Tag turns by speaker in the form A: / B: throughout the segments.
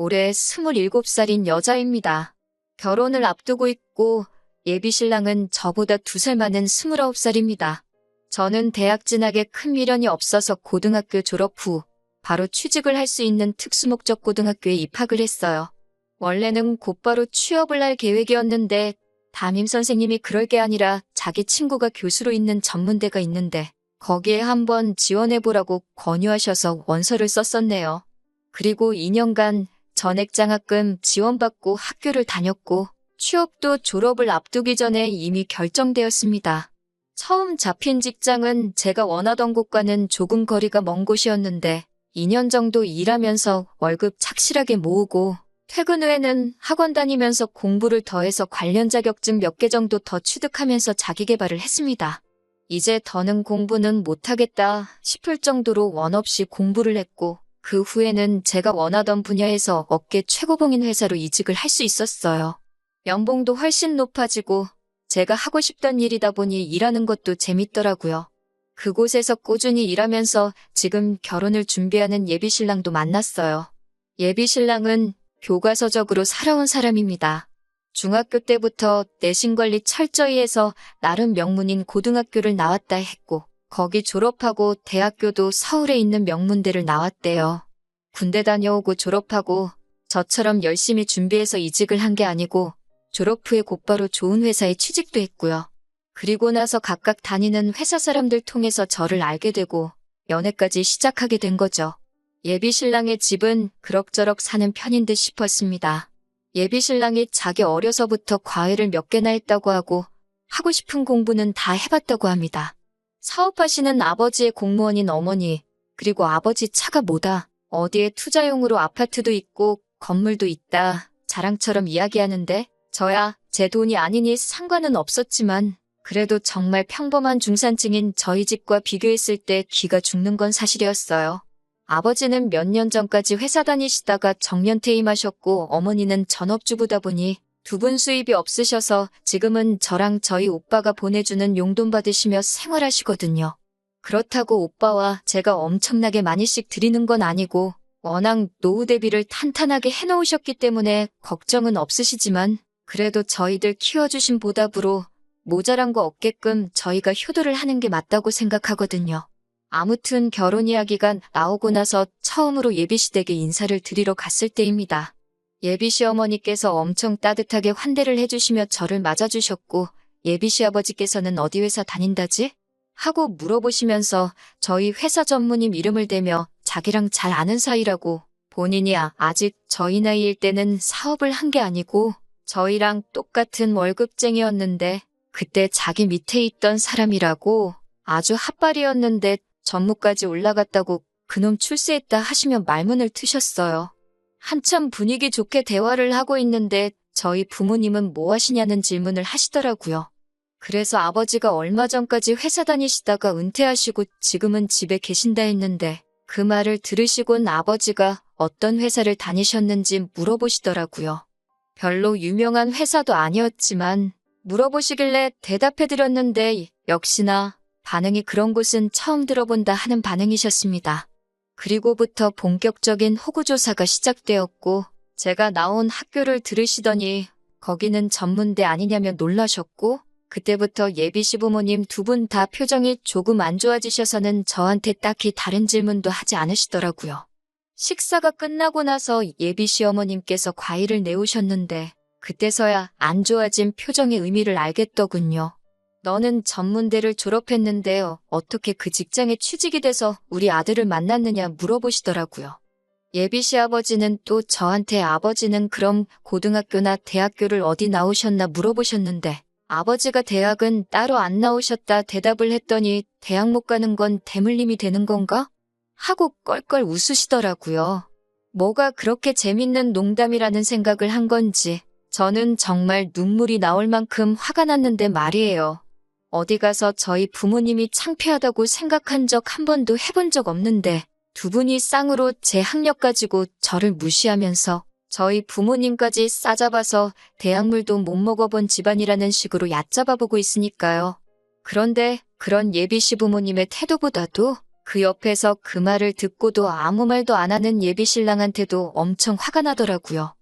A: 올해 27살인 여자입니다. 결혼을 앞두고 있고 예비 신랑은 저보다 2살 많은 29살입니다. 저는 대학 진학에 큰 미련이 없어서 고등학교 졸업 후 바로 취직을 할 수 있는 특수목적 고등학교에 입학을 했어요. 원래는 곧바로 취업을 할 계획이었는데 담임 선생님이 그럴 게 아니라 자기 친구가 교수로 있는 전문대가 있는데 거기에 한번 지원해보라고 권유하셔서 원서를 썼었네요. 그리고 2년간 전액장학금 지원받고 학교를 다녔고 취업도 졸업을 앞두기 전에 이미 결정되었습니다. 처음 잡힌 직장은 제가 원하던 곳과는 조금 거리가 먼 곳이었는데 2년 정도 일하면서 월급 착실하게 모으고 퇴근 후에는 학원 다니면서 공부를 더해서 관련 자격증 몇 개 정도 더 취득하면서 자기계발을 했습니다. 이제 더는 공부는 못하겠다 싶을 정도로 원 없이 공부를 했고 그 후에는 제가 원하던 분야에서 업계 최고봉인 회사로 이직을 할 수 있었어요. 연봉도 훨씬 높아지고 제가 하고 싶던 일이다 보니 일하는 것도 재밌더라고요. 그곳에서 꾸준히 일하면서 지금 결혼을 준비하는 예비신랑도 만났어요. 예비신랑은 교과서적으로 살아온 사람입니다. 중학교 때부터 내신관리 철저히 해서 나름 명문인 고등학교를 나왔다 했고 거기 졸업하고 대학교도 서울에 있는 명문대를 나왔대요. 군대 다녀오고 졸업하고 저처럼 열심히 준비해서 이직을 한 게 아니고 졸업 후에 곧바로 좋은 회사에 취직도 했고요. 그리고 나서 각각 다니는 회사 사람들 통해서 저를 알게 되고 연애까지 시작하게 된 거죠. 예비신랑의 집은 그럭저럭 사는 편인 듯 싶었습니다. 예비신랑이 자기 어려서부터 과외를 몇 개나 했다고 하고 하고 싶은 공부는 다 해봤다고 합니다. 사업하시는 아버지의 공무원인 어머니, 그리고 아버지 차가 뭐다, 어디에 투자용으로 아파트도 있고 건물도 있다 자랑처럼 이야기하는데 저야 제 돈이 아니니 상관은 없었지만 그래도 정말 평범한 중산층인 저희 집과 비교했을 때 기가 죽는 건 사실이었어요. 아버지는 몇 년 전까지 회사 다니시다가 정년퇴임하셨고 어머니는 전업주부다 보니 두 분 수입이 없으셔서 지금은 저랑 저희 오빠가 보내주는 용돈 받으시며 생활하시거든요. 그렇다고 오빠와 제가 엄청나게 많이씩 드리는 건 아니고 워낙 노후 대비를 탄탄하게 해놓으셨기 때문에 걱정은 없으시지만 그래도 저희들 키워주신 보답으로 모자란 거 없게끔 저희가 효도를 하는 게 맞다고 생각하거든요. 아무튼 결혼 이야기가 나오고 나서 처음으로 예비시댁에 인사를 드리러 갔을 때입니다. 예비시어머니께서 엄청 따뜻하게 환대를 해주시며 저를 맞아주셨고 예비시아버지께서는 어디 회사 다닌다지? 하고 물어보시면서 저희 회사 전무님 이름을 대며 자기랑 잘 아는 사이라고 본인이 아직 저희 나이일 때는 사업을 한 게 아니고 저희랑 똑같은 월급쟁이였는데 그때 자기 밑에 있던 사람이라고 아주 핫발이었는데 전무까지 올라갔다고 그놈 출세했다 하시며 말문을 트셨어요. 한참 분위기 좋게 대화를 하고 있는데 저희 부모님은 뭐 하시냐는 질문을 하시더라고요. 그래서 아버지가 얼마 전까지 회사 다니시다가 은퇴하시고 지금은 집에 계신다 했는데 그 말을 들으시곤 아버지가 어떤 회사를 다니셨는지 물어보시더라고요. 별로 유명한 회사도 아니었지만 물어보시길래 대답해드렸는데 역시나 반응이 그런 곳은 처음 들어본다 하는 반응이셨습니다. 그리고부터 본격적인 호구조사가 시작되었고 제가 나온 학교를 들으시더니 거기는 전문대 아니냐며 놀라셨고 그때부터 예비 시부모님 두 분 다 표정이 조금 안 좋아지셔서는 저한테 딱히 다른 질문도 하지 않으시더라고요. 식사가 끝나고 나서 예비 시어머님께서 과일을 내오셨는데 그때서야 안 좋아진 표정의 의미를 알겠더군요. 너는 전문대를 졸업했는데 어떻게 그 직장에 취직이 돼서 우리 아들을 만났느냐 물어보시더라고요. 예비 시아버지는 또 저한테 아버지는 그럼 고등학교나 대학교를 어디 나오셨나 물어보셨는데 아버지가 대학은 따로 안 나오셨다 대답을 했더니 대학 못 가는 건 대물림이 되는 건가? 하고 껄껄 웃으시더라고요. 뭐가 그렇게 재밌는 농담이라는 생각을 한 건지 저는 정말 눈물이 나올 만큼 화가 났는데 말이에요. 어디 가서 저희 부모님이 창피하다고 생각한 적 한 번도 해본 적 없는데 두 분이 쌍으로 제 학력 가지고 저를 무시하면서 저희 부모님까지 싸잡아서 대학물도 못 먹어본 집안이라는 식으로 얕잡아보고 있으니까요. 그런데 그런 예비 시부모님의 태도보다도 그 옆에서 그 말을 듣고도 아무 말도 안 하는 예비신랑한테도 엄청 화가 나더라고요.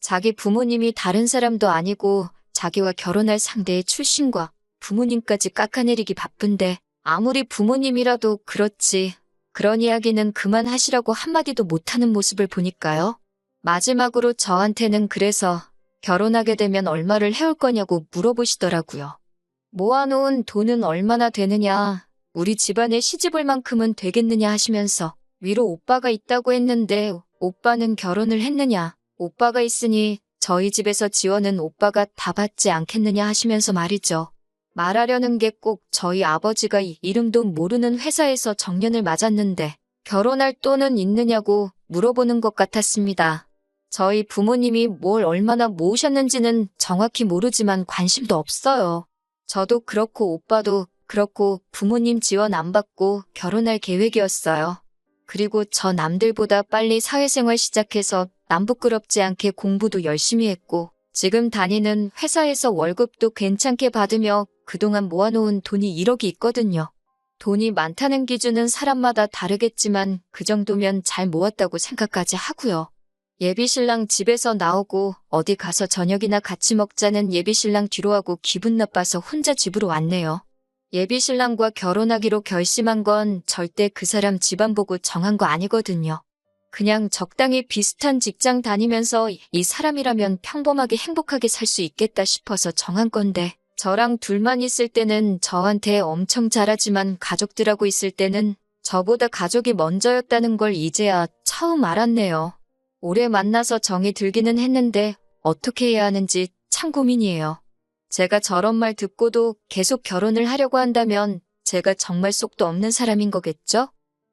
A: 자기 부모님이 다른 사람도 아니고 자기와 결혼할 상대의 출신과 부모님까지 깎아내리기 바쁜데 아무리 부모님이라도 그렇지. 그런 이야기는 그만하시라고 한마디도 못하는 모습을 보니까요. 마지막으로 저한테는 그래서 결혼하게 되면 얼마를 해올 거냐고 물어보시더라고요. 모아놓은 돈은 얼마나 되느냐, 우리 집안에 시집올 만큼은 되겠느냐 하시면서 위로 오빠가 있다고 했는데 오빠는 결혼을 했느냐, 오빠가 있으니 저희 집에서 지원은 오빠가 다 받지 않겠느냐 하시면서 말이죠. 말하려는 게 꼭 저희 아버지가 이름도 모르는 회사에서 정년을 맞았는데 결혼할 돈은 있느냐고 물어보는 것 같았습니다. 저희 부모님이 뭘 얼마나 모으셨는지는 정확히 모르지만 관심도 없어요. 저도 그렇고 오빠도 그렇고 부모님 지원 안 받고 결혼할 계획이었어요. 그리고 저 남들보다 빨리 사회생활 시작해서 남 부끄럽지 않게 공부도 열심히 했고 지금 다니는 회사에서 월급도 괜찮게 받으며 그동안 모아놓은 돈이 1억이 있거든요. 돈이 많다는 기준은 사람마다 다르겠지만 그 정도면 잘 모았다고 생각까지 하고요. 예비신랑 집에서 나오고 어디 가서 저녁이나 같이 먹자는 예비신랑 뒤로 하고 기분 나빠서 혼자 집으로 왔네요. 예비신랑과 결혼하기로 결심한 건 절대 그 사람 집안 보고 정한 거 아니거든요. 그냥 적당히 비슷한 직장 다니면서 이 사람이라면 평범하게 행복하게 살 수 있겠다 싶어서 정한 건데 저랑 둘만 있을 때는 저한테 엄청 잘하지만 가족들하고 있을 때는 저보다 가족이 먼저였다는 걸 이제야 처음 알았네요. 오래 만나서 정이 들기는 했는데 어떻게 해야 하는지 참 고민이에요. 제가 저런 말 듣고도 계속 결혼을 하려고 한다면 제가 정말 속도 없는 사람인 거겠죠?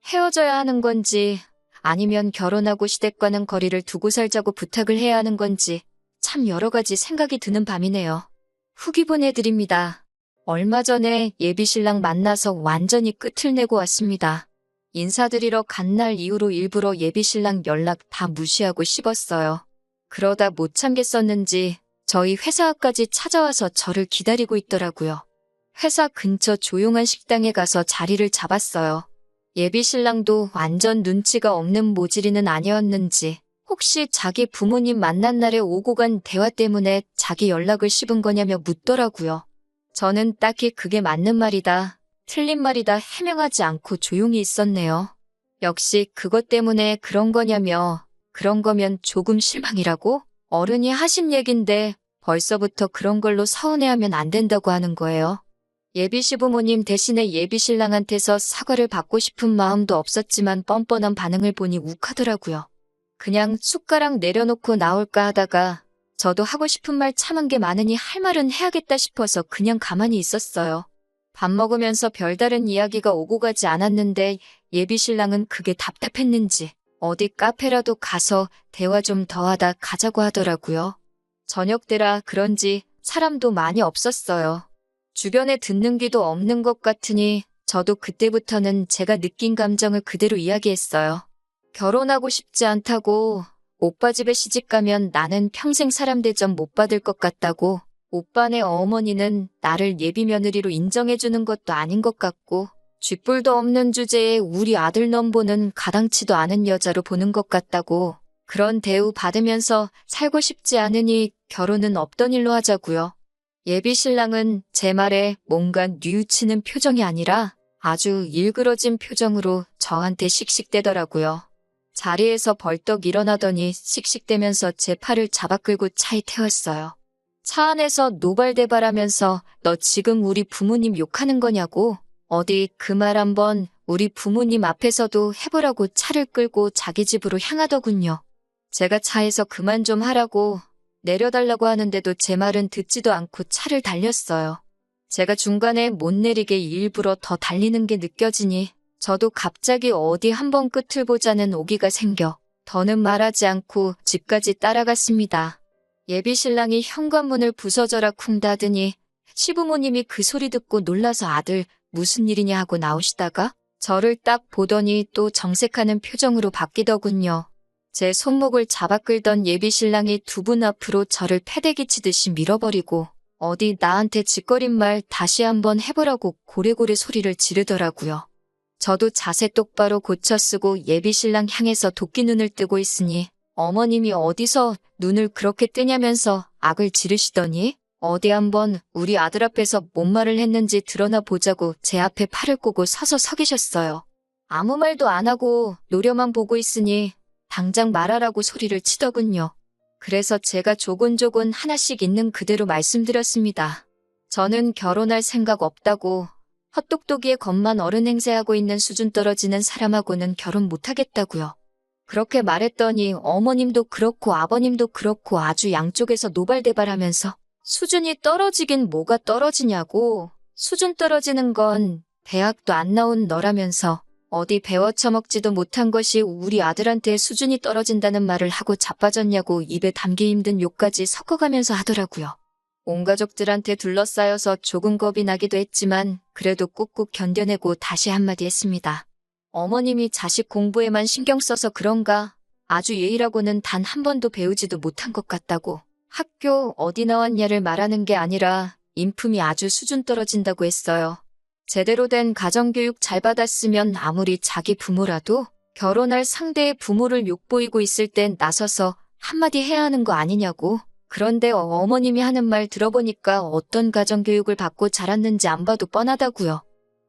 A: 헤어져야 하는 건지 아니면 결혼하고 시댁과는 거리를 두고 살자고 부탁을 해야 하는 건지 참 여러 가지 생각이 드는 밤이네요. 후기 보내드립니다. 얼마 전에 예비신랑 만나서 완전히 끝을 내고 왔습니다. 인사드리러 간 날 이후로 일부러 예비신랑 연락 다 무시하고 씹었어요. 그러다 못 참겠었는지 저희 회사 앞까지 찾아와서 저를 기다리고 있더라고요. 회사 근처 조용한 식당에 가서 자리를 잡았어요. 예비신랑도 완전 눈치가 없는 모질이는 아니었는지 혹시 자기 부모님 만난 날에 오고 간 대화 때문에 자기 연락을 씹은 거냐며 묻더라고요. 저는 딱히 그게 맞는 말이다, 틀린 말이다 해명하지 않고 조용히 있었네요. 역시 그것 때문에 그런 거냐며 그런 거면 조금 실망이라고? 어른이 하신 얘긴데 벌써부터 그런 걸로 서운해하면 안 된다고 하는 거예요. 예비 시부모님 대신에 예비 신랑한테서 사과를 받고 싶은 마음도 없었지만 뻔뻔한 반응을 보니 욱하더라고요. 그냥 숟가락 내려놓고 나올까 하다가 저도 하고 싶은 말 참은 게 많으니 할 말은 해야겠다 싶어서 그냥 가만히 있었어요. 밥 먹으면서 별다른 이야기가 오고 가지 않았는데 예비 신랑은 그게 답답했는지 어디 카페라도 가서 대화 좀 더 하다 가자고 하더라고요. 저녁 때라 그런지 사람도 많이 없었어요. 주변에 듣는 귀도 없는 것 같으니 저도 그때부터는 제가 느낀 감정을 그대로 이야기했어요. 결혼하고 싶지 않다고, 오빠 집에 시집가면 나는 평생 사람 대접 못 받을 것 같다고, 오빠네 어머니는 나를 예비 며느리로 인정해주는 것도 아닌 것 같고, 쥐뿔도 없는 주제에 우리 아들 넘보는 가당치도 않은 여자로 보는 것 같다고, 그런 대우 받으면서 살고 싶지 않으니 결혼은 없던 일로 하자고요. 예비 신랑은 제 말에 뭔가 뉘우치는 표정이 아니라 아주 일그러진 표정으로 저한테 씩씩대더라고요. 자리에서 벌떡 일어나더니 씩씩대면서 제 팔을 잡아 끌고 차에 태웠어요. 차 안에서 노발대발하면서 너 지금 우리 부모님 욕하는 거냐고? 어디 그 말 한번 우리 부모님 앞에서도 해보라고 차를 끌고 자기 집으로 향하더군요. 제가 차에서 그만 좀 하라고 내려달라고 하는데도 제 말은 듣지도 않고 차를 달렸어요. 제가 중간에 못 내리게 일부러 더 달리는 게 느껴지니 저도 갑자기 어디 한번 끝을 보자는 오기가 생겨 더는 말하지 않고 집까지 따라갔습니다. 예비 신랑이 현관문을 부서져라 쿵 닫으니 시부모님이 그 소리 듣고 놀라서 아들 무슨 일이냐 하고 나오시다가 저를 딱 보더니 또 정색하는 표정으로 바뀌더군요. 제 손목을 잡아 끌던 예비 신랑이 두 분 앞으로 저를 패대기 치듯이 밀어버리고 어디 나한테 짓거린 말 다시 한번 해보라고 고래고래 소리를 지르더라고요. 저도 자세 똑바로 고쳐 쓰고 예비신랑 향해서 도끼 눈을 뜨고 있으니 어머님이 어디서 눈을 그렇게 뜨냐면서 악을 지르시더니 어디 한번 우리 아들 앞에서 뭔 말을 했는지 드러나 보자고 제 앞에 팔을 꼬고 서서 서 계셨어요. 아무 말도 안 하고 노려만 보고 있으니 당장 말하라고 소리를 치더군요. 그래서 제가 조곤조곤 하나씩 있는 그대로 말씀드렸습니다. 저는 결혼할 생각 없다고, 헛똑똑이의 것만 어른 행세하고 있는 수준 떨어지는 사람하고는 결혼 못하겠다고요. 그렇게 말했더니 어머님도 그렇고 아버님도 그렇고 아주 양쪽에서 노발대발하면서 수준이 떨어지긴 뭐가 떨어지냐고, 수준 떨어지는 건 대학도 안 나온 너라면서 어디 배워 처먹지도 못한 것이 우리 아들한테 수준이 떨어진다는 말을 하고 자빠졌냐고 입에 담기 힘든 욕까지 섞어가면서 하더라고요. 온 가족들한테 둘러싸여서 조금 겁이 나기도 했지만 그래도 꾹꾹 견뎌내고 다시 한마디 했습니다. 어머님이 자식 공부에만 신경 써서 그런가 아주 예의라고는 단 한 번도 배우지도 못한 것 같다고. 학교 어디 나왔냐를 말하는 게 아니라 인품이 아주 수준 떨어진다고 했어요. 제대로 된 가정교육 잘 받았으면 아무리 자기 부모라도 결혼할 상대의 부모를 욕보이고 있을 땐 나서서 한마디 해야 하는 거 아니냐고. 그런데 어머님이 하는 말 들어보니까 어떤 가정교육을 받고 자랐는지 안 봐도 뻔하다고요.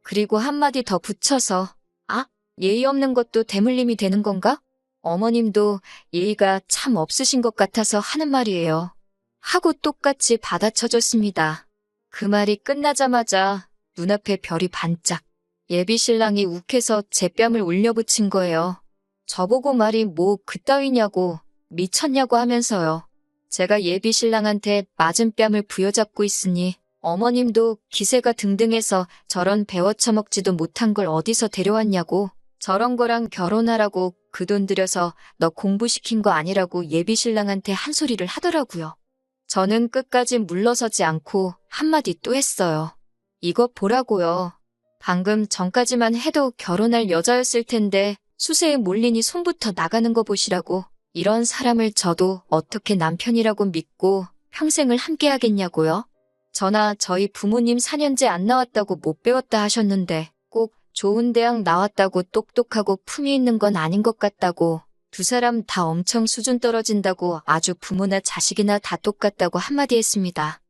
A: 그리고 한마디 더 붙여서 아, 예의 없는 것도 대물림이 되는 건가? 어머님도 예의가 참 없으신 것 같아서 하는 말이에요. 하고 똑같이 받아쳐줬습니다. 그 말이 끝나자마자 눈앞에 별이 반짝. 예비신랑이 욱해서 제 뺨을 울려붙인 거예요. 저보고 말이 뭐 그따위냐고 미쳤냐고 하면서요. 제가 예비신랑한테 맞은 뺨을 부여잡고 있으니 어머님도 기세가 등등해서 저런 배워 처먹지도 못한 걸 어디서 데려왔냐고, 저런 거랑 결혼하라고 그 돈 들여서 너 공부시킨 거 아니라고 예비신랑한테 한 소리를 하더라고요. 저는 끝까지 물러서지 않고 한마디 또 했어요. 이거 보라고요. 방금 전까지만 해도 결혼할 여자였을 텐데 수세에 몰리니 손부터 나가는 거 보시라고. 이런 사람을 저도 어떻게 남편이라고 믿고 평생을 함께 하겠냐고요. 저나 저희 부모님 4년제 안 나왔다고 못 배웠다 하셨는데 꼭 좋은 대학 나왔다고 똑똑하고 품이 있는 건 아닌 것 같다고, 두 사람 다 엄청 수준 떨어진다고 아주 부모나 자식이나 다 똑같다고 한마디 했습니다.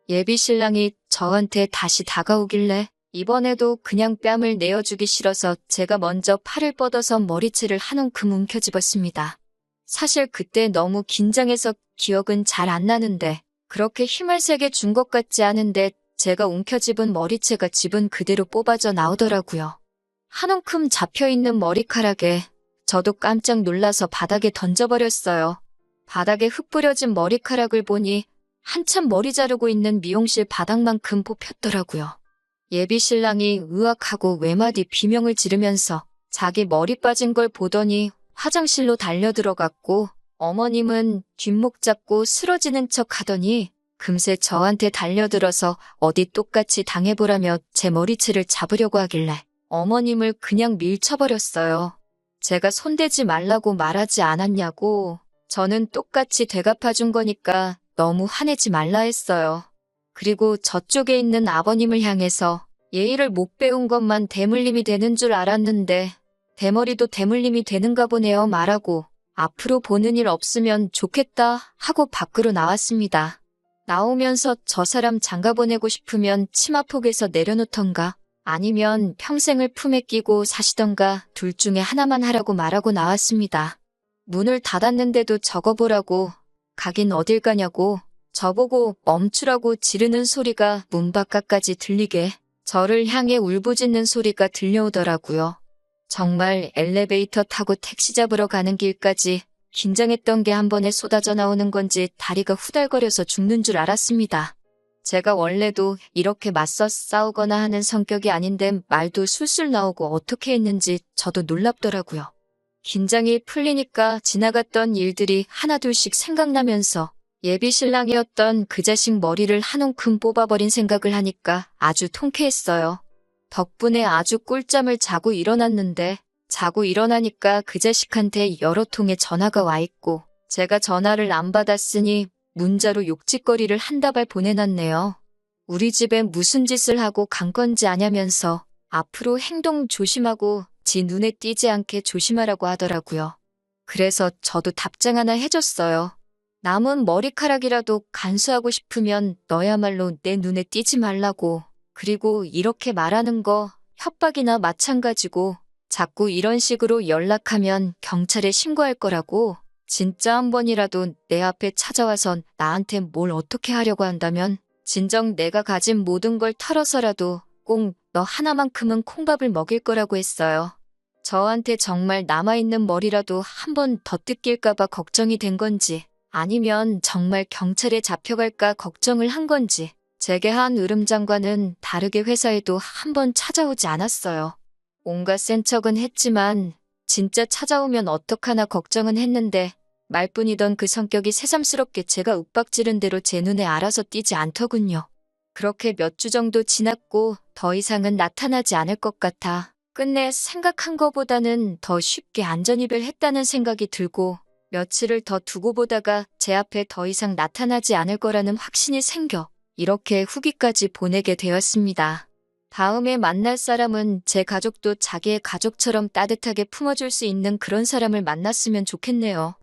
A: 예비신랑이 저한테 다시 다가오길래 이번에도 그냥 뺨을 내어주기 싫어서 제가 먼저 팔을 뻗어서 머리채를 한 움큼 움켜쥐었습니다. 사실 그때 너무 긴장해서 기억은 잘 안 나는데 그렇게 힘을 세게 준 것 같지 않은데 제가 움켜집은 머리채가 집은 그대로 뽑아져 나오더라고요. 한 움큼 잡혀있는 머리카락에 저도 깜짝 놀라서 바닥에 던져버렸어요. 바닥에 흙 뿌려진 머리카락을 보니 한참 머리 자르고 있는 미용실 바닥만큼 뽑혔더라고요. 예비신랑이 으악하고 외마디 비명을 지르면서 자기 머리 빠진 걸 보더니 화장실로 달려들어갔고, 어머님은 뒷목 잡고 쓰러지는 척 하더니 금세 저한테 달려들어서 어디 똑같이 당해보라며 제 머리채를 잡으려고 하길래 어머님을 그냥 밀쳐버렸어요. 제가 손대지 말라고 말하지 않았냐고. 저는 똑같이 되갚아준 거니까 너무 화내지 말라 했어요. 그리고 저쪽에 있는 아버님을 향해서 예의를 못 배운 것만 대물림이 되는 줄 알았는데 대머리도 대물림이 되는가 보네요 말하고 앞으로 보는 일 없으면 좋겠다 하고 밖으로 나왔습니다. 나오면서 저 사람 장가보내고 싶으면 치마폭에서 내려놓던가 아니면 평생을 품에 끼고 사시던가 둘 중에 하나만 하라고 말하고 나왔습니다. 문을 닫았는데도 적어보라고, 가긴 어딜 가냐고, 저보고 멈추라고 지르는 소리가 문 바깥까지 들리게 저를 향해 울부짖는 소리가 들려오더라고요. 정말 엘리베이터 타고 택시 잡으러 가는 길까지 긴장했던 게 한 번에 쏟아져 나오는 건지 다리가 후달거려서 죽는 줄 알았습니다. 제가 원래도 이렇게 맞서 싸우거나 하는 성격이 아닌데 말도 술술 나오고 어떻게 했는지 저도 놀랍더라고요. 긴장이 풀리니까 지나갔던 일들이 하나둘씩 생각나면서 예비신랑이었던 그 자식 머리를 한 움큼 뽑아버린 생각을 하니까 아주 통쾌했어요. 덕분에 아주 꿀잠을 자고 일어났는데 자고 일어나니까 그 자식한테 여러 통의 전화가 와 있고 제가 전화를 안 받았으니 문자로 욕짓거리를 한 다발 보내놨네요. 우리 집에 무슨 짓을 하고 간 건지 아냐면서 앞으로 행동 조심하고 지 눈에 띄지 않게 조심하라고 하더라고요. 그래서 저도 답장 하나 해줬어요. 남은 머리카락이라도 간수하고 싶으면 너야말로 내 눈에 띄지 말라고. 그리고 이렇게 말하는 거 협박이나 마찬가지고 자꾸 이런 식으로 연락하면 경찰에 신고할 거라고. 진짜 한 번이라도 내 앞에 찾아와선 나한테 뭘 어떻게 하려고 한다면 진정 내가 가진 모든 걸 털어서라도 꼭 너 하나만큼은 콩밥을 먹일 거라고 했어요. 저한테 정말 남아있는 머리라도 한 번 더 뜯길까봐 걱정이 된 건지 아니면 정말 경찰에 잡혀갈까 걱정을 한 건지 제게 한 으름장관은 다르게 회사에도 한 번 찾아오지 않았어요. 온갖 센 척은 했지만 진짜 찾아오면 어떡하나 걱정은 했는데 말뿐이던 그 성격이 새삼스럽게 제가 윽박지른 대로 제 눈에 알아서 띄지 않더군요. 그렇게 몇 주 정도 지났고 더 이상은 나타나지 않을 것 같아 끝내 생각한 거보다는 더 쉽게 안전이별했다는 생각이 들고 며칠을 더 두고 보다가 제 앞에 더 이상 나타나지 않을 거라는 확신이 생겨 이렇게 후기까지 보내게 되었습니다. 다음에 만날 사람은 제 가족도 자기의 가족처럼 따뜻하게 품어줄 수 있는 그런 사람을 만났으면 좋겠네요.